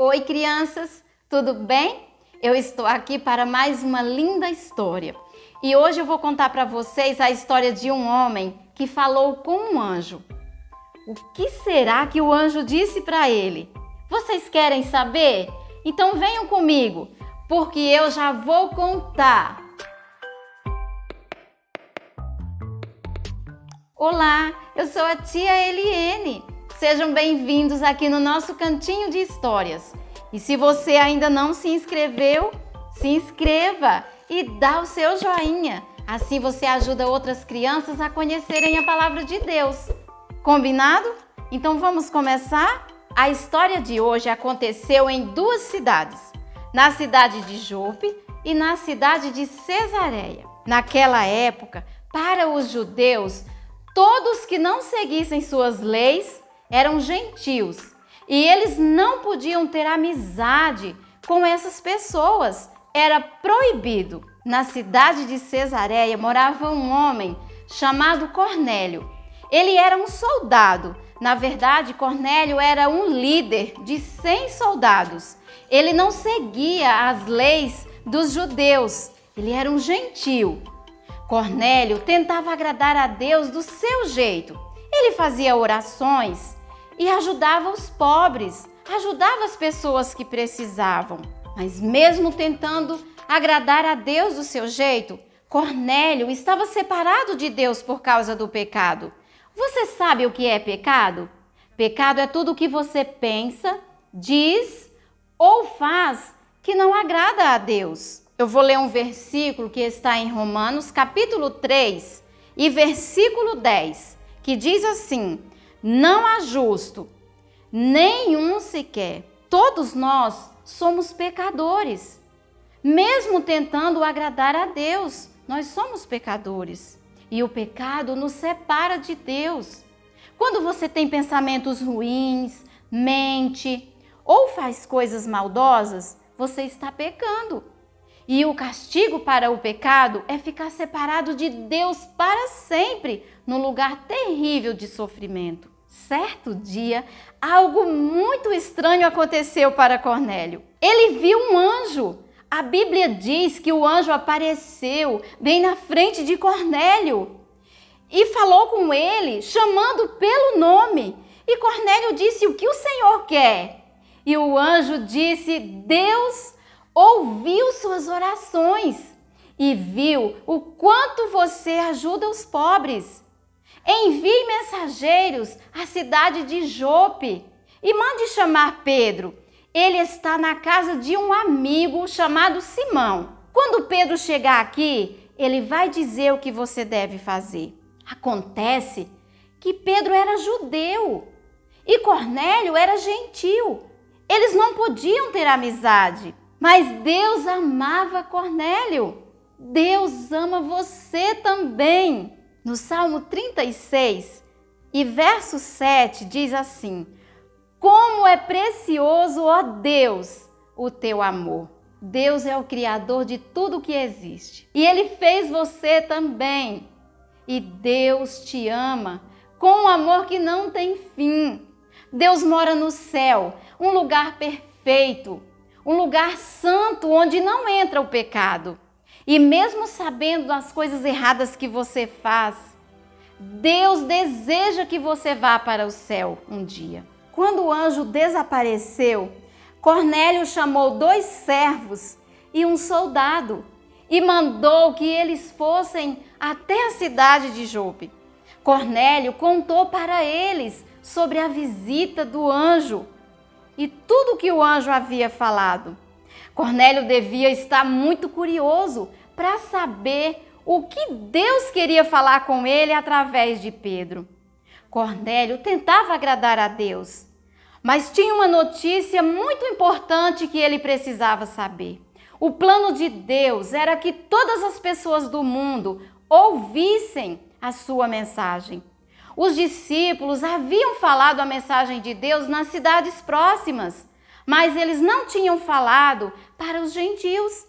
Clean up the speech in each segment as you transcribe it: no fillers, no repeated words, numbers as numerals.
Oi, crianças, tudo bem? Eu estou aqui para mais uma linda história. E hoje eu vou contar para vocês a história de um homem que falou com um anjo. O que será que o anjo disse para ele? Vocês querem saber? Então venham comigo, porque eu já vou contar. Olá, eu sou a tia Eliene. Sejam bem-vindos aqui no nosso cantinho de histórias. E se você ainda não se inscreveu, se inscreva e dá o seu joinha. Assim você ajuda outras crianças a conhecerem a palavra de Deus. Combinado? Então vamos começar? A história de hoje aconteceu em duas cidades, na cidade de Jope e na cidade de Cesareia. Naquela época, para os judeus, todos que não seguissem suas leis eram gentios e eles não podiam ter amizade com essas pessoas. Era proibido. Na cidade de Cesareia morava um homem chamado Cornélio. Ele era um soldado. Na verdade, Cornélio era um líder de 100 soldados. Ele não seguia as leis dos judeus. Ele era um gentio. Cornélio tentava agradar a Deus do seu jeito. Ele fazia orações e ajudava os pobres, ajudava as pessoas que precisavam. Mas mesmo tentando agradar a Deus do seu jeito, Cornélio estava separado de Deus por causa do pecado. Você sabe o que é pecado? Pecado é tudo o que você pensa, diz ou faz que não agrada a Deus. Eu vou ler um versículo que está em Romanos, capítulo 3 e versículo 10, que diz assim: não há justo, nenhum sequer. Todos nós somos pecadores. Mesmo tentando agradar a Deus, nós somos pecadores. E o pecado nos separa de Deus. Quando você tem pensamentos ruins, mente ou faz coisas maldosas, você está pecando. E o castigo para o pecado é ficar separado de Deus para sempre, num lugar terrível de sofrimento. Certo dia, algo muito estranho aconteceu para Cornélio. Ele viu um anjo. A Bíblia diz que o anjo apareceu bem na frente de Cornélio e falou com ele, chamando pelo nome. E Cornélio disse: o que o Senhor quer? E o anjo disse: Deus ouviu suas orações e viu o quanto você ajuda os pobres. Envie mensageiros à cidade de Jope e mande chamar Pedro. Ele está na casa de um amigo chamado Simão. Quando Pedro chegar aqui, ele vai dizer o que você deve fazer. Acontece que Pedro era judeu e Cornélio era gentio. Eles não podiam ter amizade. Mas Deus amava Cornélio. Deus ama você também. No Salmo 36 e verso 7 diz assim: como é precioso, ó Deus, o teu amor. Deus é o Criador de tudo que existe. E Ele fez você também. E Deus te ama com um amor que não tem fim. Deus mora no céu, um lugar perfeito, um lugar santo onde não entra o pecado. E mesmo sabendo das coisas erradas que você faz, Deus deseja que você vá para o céu um dia. Quando o anjo desapareceu, Cornélio chamou 2 servos e um soldado e mandou que eles fossem até a cidade de Jope. Cornélio contou para eles sobre a visita do anjo e tudo que o anjo havia falado. Cornélio devia estar muito curioso para saber o que Deus queria falar com ele através de Pedro. Cornélio tentava agradar a Deus, mas tinha uma notícia muito importante que ele precisava saber. O plano de Deus era que todas as pessoas do mundo ouvissem a sua mensagem. Os discípulos haviam falado a mensagem de Deus nas cidades próximas, mas eles não tinham falado para os gentios.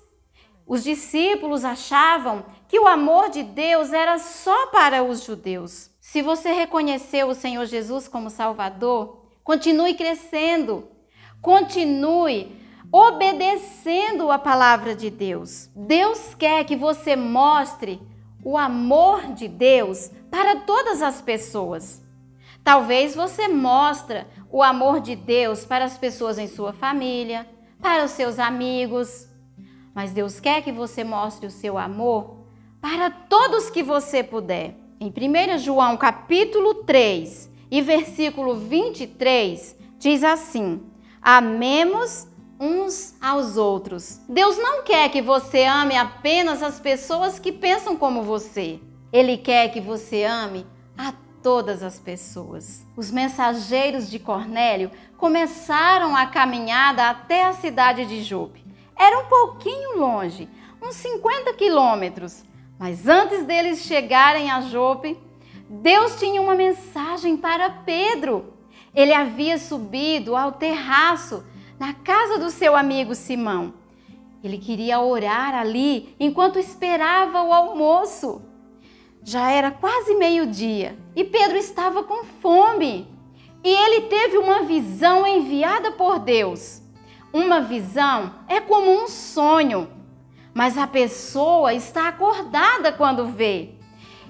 Os discípulos achavam que o amor de Deus era só para os judeus. Se você reconheceu o Senhor Jesus como Salvador, continue crescendo. Continue obedecendo a palavra de Deus. Deus quer que você mostre o amor de Deus para todas as pessoas. Talvez você mostre o amor de Deus para as pessoas em sua família, para os seus amigos, mas Deus quer que você mostre o seu amor para todos que você puder. Em 1 João capítulo 3 e versículo 23, diz assim: amemos uns aos outros. Deus não quer que você ame apenas as pessoas que pensam como você. Ele quer que você ame a todas as pessoas. Os mensageiros de Cornélio começaram a caminhada até a cidade de Jope. Era um pouquinho longe, uns 50 quilômetros. Mas antes deles chegarem a Jope, Deus tinha uma mensagem para Pedro. Ele havia subido ao terraço na casa do seu amigo Simão. Ele queria orar ali enquanto esperava o almoço. Já era quase meio-dia e Pedro estava com fome. E ele teve uma visão enviada por Deus. Uma visão é como um sonho, mas a pessoa está acordada quando vê.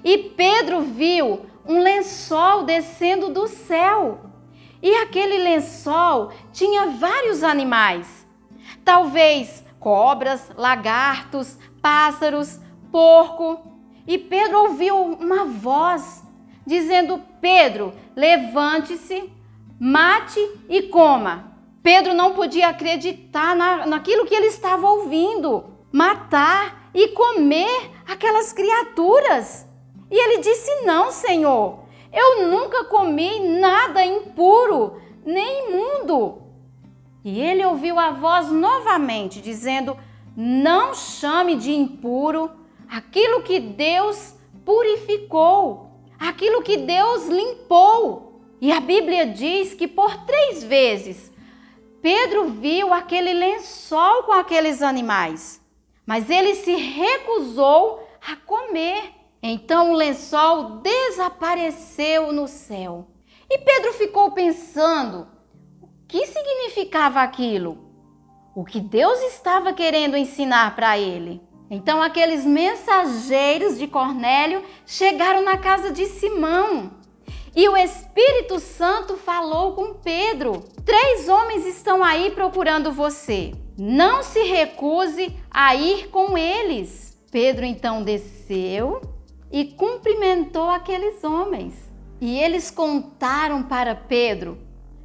E Pedro viu um lençol descendo do céu. E aquele lençol tinha vários animais. Talvez cobras, lagartos, pássaros, porco. E Pedro ouviu uma voz dizendo: Pedro, levante-se, mate e coma. Pedro não podia acreditar naquilo que ele estava ouvindo. Matar e comer aquelas criaturas. E ele disse: não, Senhor, eu nunca comi nada impuro, nem imundo. E ele ouviu a voz novamente dizendo: não chame de impuro aquilo que Deus purificou, aquilo que Deus limpou. E a Bíblia diz que por 3 vezes Pedro viu aquele lençol com aqueles animais, mas ele se recusou a comer. Então o lençol desapareceu no céu. E Pedro ficou pensando: o que significava aquilo? O que Deus estava querendo ensinar para ele? Então aqueles mensageiros de Cornélio chegaram na casa de Simão. E o Espírito Santo falou com Pedro: 3 homens estão aí procurando você. Não se recuse a ir com eles. Pedro então desceu e cumprimentou aqueles homens. E eles contaram para Pedro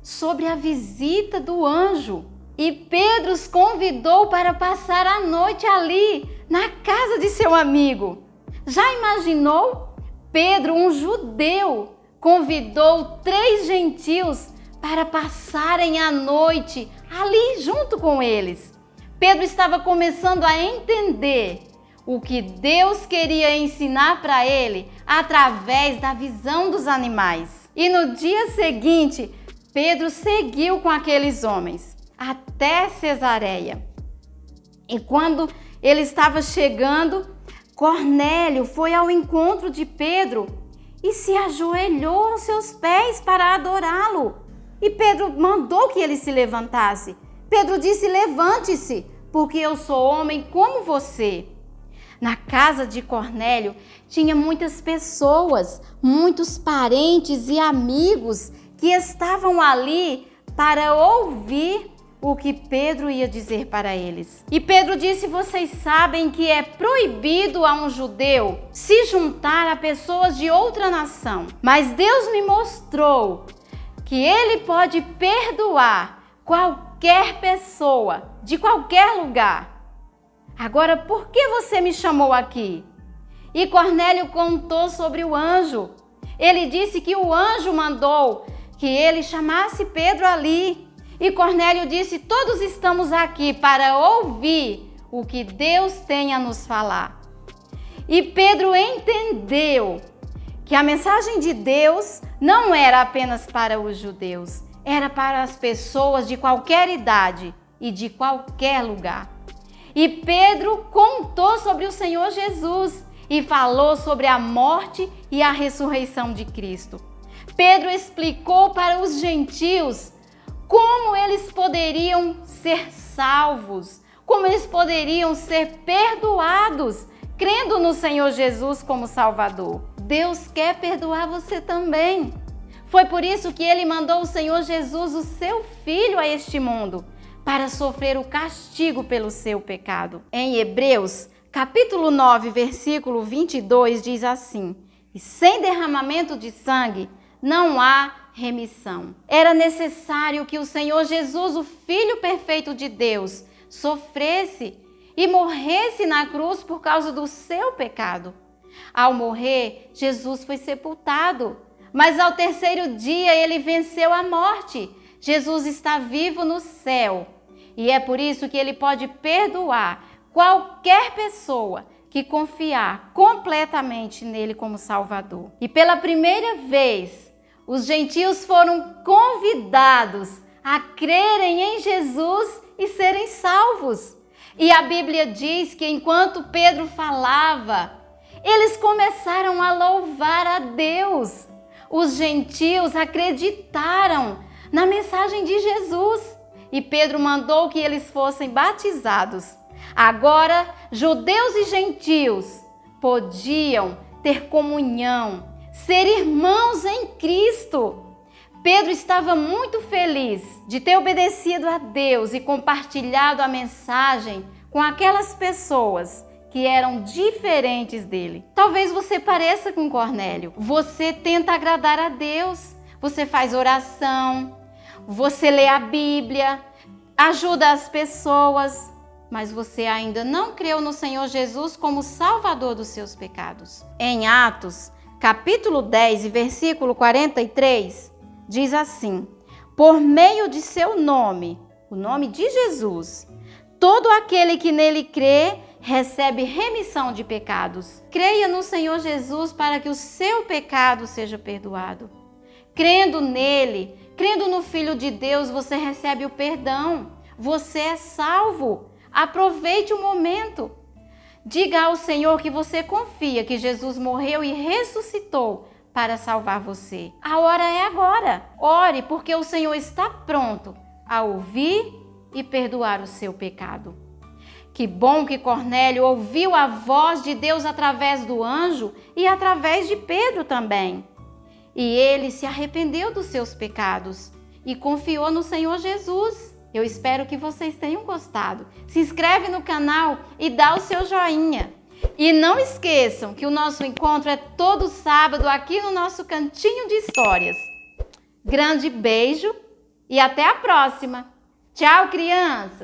sobre a visita do anjo. E Pedro os convidou para passar a noite ali, na casa de seu amigo. Já imaginou? Pedro, um judeu, convidou 3 gentios para passarem a noite ali junto com eles. Pedro estava começando a entender o que Deus queria ensinar para ele através da visão dos animais. E no dia seguinte, Pedro seguiu com aqueles homens até Cesareia. E quando ele estava chegando, Cornélio foi ao encontro de Pedro e se ajoelhou aos seus pés para adorá-lo. E Pedro mandou que ele se levantasse. Pedro disse: levante-se, porque eu sou homem como você. Na casa de Cornélio tinha muitas pessoas, muitos parentes e amigos que estavam ali para ouvir o que Pedro ia dizer para eles. E Pedro disse: vocês sabem que é proibido a um judeu se juntar a pessoas de outra nação. Mas Deus me mostrou que Ele pode perdoar qualquer pessoa, de qualquer lugar. Agora, por que você me chamou aqui? E Cornélio contou sobre o anjo. Ele disse que o anjo mandou que ele chamasse Pedro ali. E Cornélio disse: todos estamos aqui para ouvir o que Deus tem a nos falar. E Pedro entendeu que a mensagem de Deus não era apenas para os judeus, era para as pessoas de qualquer idade e de qualquer lugar. E Pedro contou sobre o Senhor Jesus e falou sobre a morte e a ressurreição de Cristo. Pedro explicou para os gentios como eles poderiam ser salvos, como eles poderiam ser perdoados, crendo no Senhor Jesus como Salvador. Deus quer perdoar você também. Foi por isso que Ele mandou o Senhor Jesus, o seu Filho, a este mundo, para sofrer o castigo pelo seu pecado. Em Hebreus, capítulo 9, versículo 22, diz assim: e sem derramamento de sangue não há remissão. Era necessário que o Senhor Jesus, o Filho perfeito de Deus, sofresse e morresse na cruz por causa do seu pecado. Ao morrer, Jesus foi sepultado, mas ao terceiro dia ele venceu a morte. Jesus está vivo no céu e é por isso que ele pode perdoar qualquer pessoa que confiar completamente nele como Salvador. E pela primeira vez, os gentios foram convidados a crerem em Jesus e serem salvos. E a Bíblia diz que enquanto Pedro falava, eles começaram a louvar a Deus. Os gentios acreditaram na mensagem de Jesus e Pedro mandou que eles fossem batizados. Agora, judeus e gentios podiam ter comunhão, ser irmãos em Cristo. Pedro estava muito feliz de ter obedecido a Deus e compartilhado a mensagem com aquelas pessoas que eram diferentes dele. Talvez você pareça com Cornélio. Você tenta agradar a Deus, você faz oração, você lê a Bíblia, ajuda as pessoas, mas você ainda não creu no Senhor Jesus como Salvador dos seus pecados. Em Atos, capítulo 10 e versículo 43, diz assim: por meio de seu nome, o nome de Jesus, todo aquele que nele crê recebe remissão de pecados. Creia no Senhor Jesus para que o seu pecado seja perdoado. Crendo nele, crendo no Filho de Deus, você recebe o perdão. Você é salvo. Aproveite o momento. Diga ao Senhor que você confia que Jesus morreu e ressuscitou para salvar você. A hora é agora. Ore, porque o Senhor está pronto a ouvir e perdoar o seu pecado. Que bom que Cornélio ouviu a voz de Deus através do anjo e através de Pedro também. E ele se arrependeu dos seus pecados e confiou no Senhor Jesus. Eu espero que vocês tenham gostado. Se inscreve no canal e dá o seu joinha. E não esqueçam que o nosso encontro é todo sábado aqui no nosso Cantinho de Histórias. Grande beijo e até a próxima. Tchau, crianças!